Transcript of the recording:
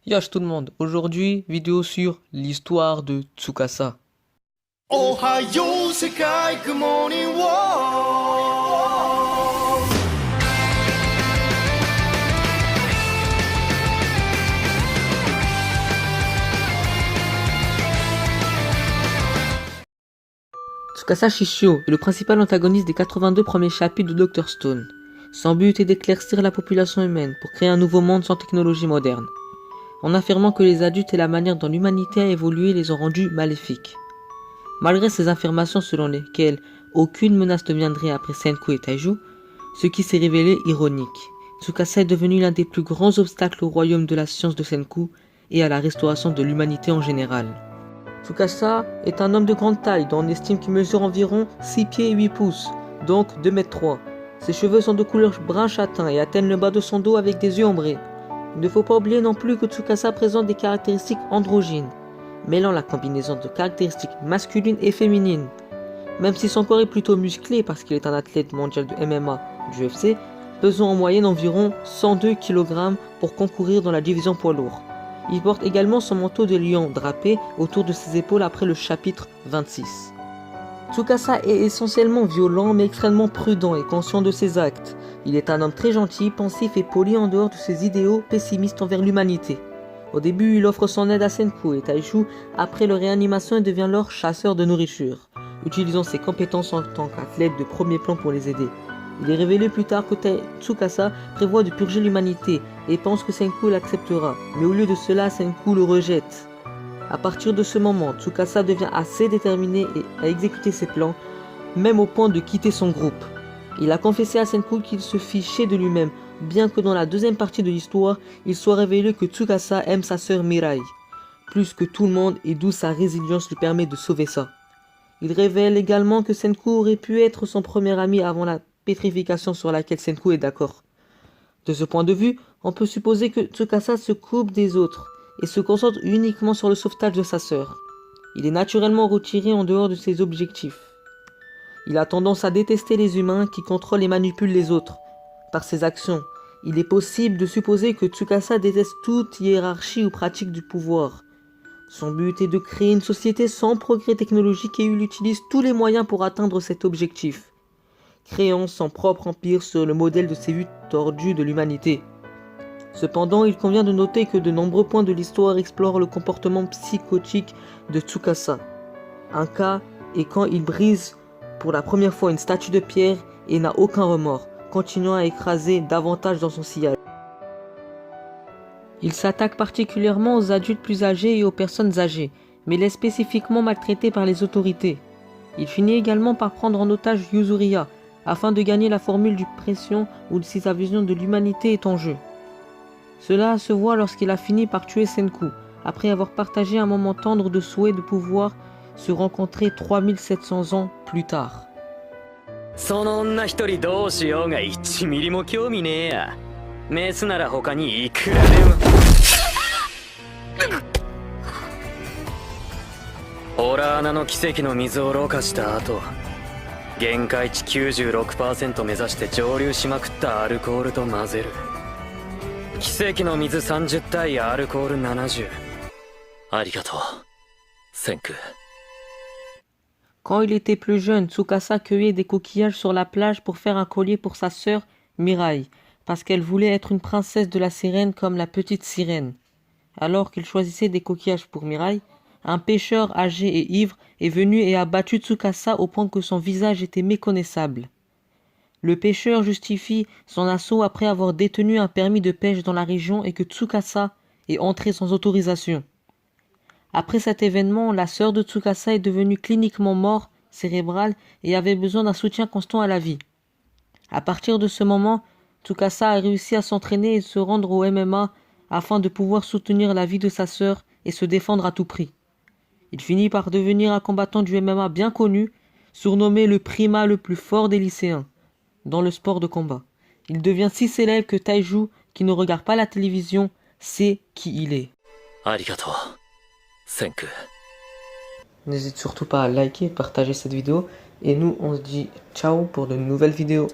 Yosh tout le monde, aujourd'hui vidéo sur l'histoire de Tsukasa. Ohio, Sekai, good morning, world. Tsukasa Shishio est le principal antagoniste des 82 premiers chapitres de Dr. Stone. Son but est d'éclaircir la population humaine pour créer un nouveau monde sans technologie moderne, en affirmant que les adultes et la manière dont l'humanité a évolué les ont rendus maléfiques. Malgré ces affirmations selon lesquelles aucune menace ne viendrait après Senku et Taiju, ce qui s'est révélé ironique, Tsukasa est devenu l'un des plus grands obstacles au royaume de la science de Senku et à la restauration de l'humanité en général. Tsukasa est un homme de grande taille dont on estime qu'il mesure environ 6 pieds et 8 pouces, donc 2 mètres 3. Ses cheveux sont de couleur brun châtain et atteignent le bas de son dos avec des yeux ambrés. Il ne faut pas oublier non plus que Tsukasa présente des caractéristiques androgynes, mêlant la combinaison de caractéristiques masculines et féminines. Même si son corps est plutôt musclé parce qu'il est un athlète mondial de MMA du UFC, pesant en moyenne environ 102 kg pour concourir dans la division poids lourd. Il porte également son manteau de lion drapé autour de ses épaules après le chapitre 26. Tsukasa est essentiellement violent mais extrêmement prudent et conscient de ses actes. Il est un homme très gentil, pensif et poli en dehors de ses idéaux pessimistes envers l'humanité. Au début, il offre son aide à Senku et Taiju après leur réanimation et devient leur chasseur de nourriture, utilisant ses compétences en tant qu'athlète de premier plan pour les aider. Il est révélé plus tard que Tsukasa prévoit de purger l'humanité et pense que Senku l'acceptera, mais au lieu de cela, Senku le rejette. À partir de ce moment, Tsukasa devient assez déterminé à exécuter ses plans, même au point de quitter son groupe. Il a confessé à Senku qu'il se fichait de lui-même, bien que dans la deuxième partie de l'histoire, il soit révélé que Tsukasa aime sa sœur Mirai, plus que tout le monde et d'où sa résilience lui permet de sauver ça. Il révèle également que Senku aurait pu être son premier ami avant la pétrification sur laquelle Senku est d'accord. De ce point de vue, on peut supposer que Tsukasa se coupe des autres et se concentre uniquement sur le sauvetage de sa sœur. Il est naturellement retiré en dehors de ses objectifs. Il a tendance à détester les humains qui contrôlent et manipulent les autres. Par ses actions, il est possible de supposer que Tsukasa déteste toute hiérarchie ou pratique du pouvoir. Son but est de créer une société sans progrès technologique et il utilise tous les moyens pour atteindre cet objectif, créant son propre empire sur le modèle de ses vues tordues de l'humanité. Cependant, il convient de noter que de nombreux points de l'histoire explorent le comportement psychotique de Tsukasa. Un cas est quand il brise pour la première fois une statue de pierre et n'a aucun remords, continuant à écraser davantage dans son sillage. Il s'attaque particulièrement aux adultes plus âgés et aux personnes âgées, mais il est spécifiquement maltraité par les autorités. Il finit également par prendre en otage Yuzuriha, afin de gagner la formule du pression ou si sa vision de l'humanité est en jeu. Cela se voit lorsqu'il a fini par tuer Senku, après avoir partagé un moment tendre de souhait de pouvoir se rencontrer 3700 ans plus tard. その女一人どうしようが1ミリも興味ねえや。メスなら他にいくらでも。ホラー穴の奇跡の水をろ過した後、限界値 96% 目指して蒸留しまくったアルコールと混ぜる。奇跡の水30対アルコール70。ありがとう、センク。 Quand il était plus jeune, Tsukasa cueillait des coquillages sur la plage pour faire un collier pour sa sœur Mirai, parce qu'elle voulait être une princesse de la sirène comme la petite sirène. Alors qu'il choisissait des coquillages pour Mirai, un pêcheur âgé et ivre est venu et a battu Tsukasa au point que son visage était méconnaissable. Le pêcheur justifie son assaut après avoir détenu un permis de pêche dans la région et que Tsukasa est entré sans autorisation. Après cet événement, la sœur de Tsukasa est devenue cliniquement morte cérébrale et avait besoin d'un soutien constant à la vie. À partir de ce moment, Tsukasa a réussi à s'entraîner et se rendre au MMA afin de pouvoir soutenir la vie de sa sœur et se défendre à tout prix. Il finit par devenir un combattant du MMA bien connu, surnommé le Prima le plus fort des lycéens dans le sport de combat. Il devient si célèbre que Taiju, qui ne regarde pas la télévision, sait qui il est. Arigato, Senku. N'hésite surtout pas à liker et partager cette vidéo. Et nous, on se dit ciao pour de nouvelles vidéos.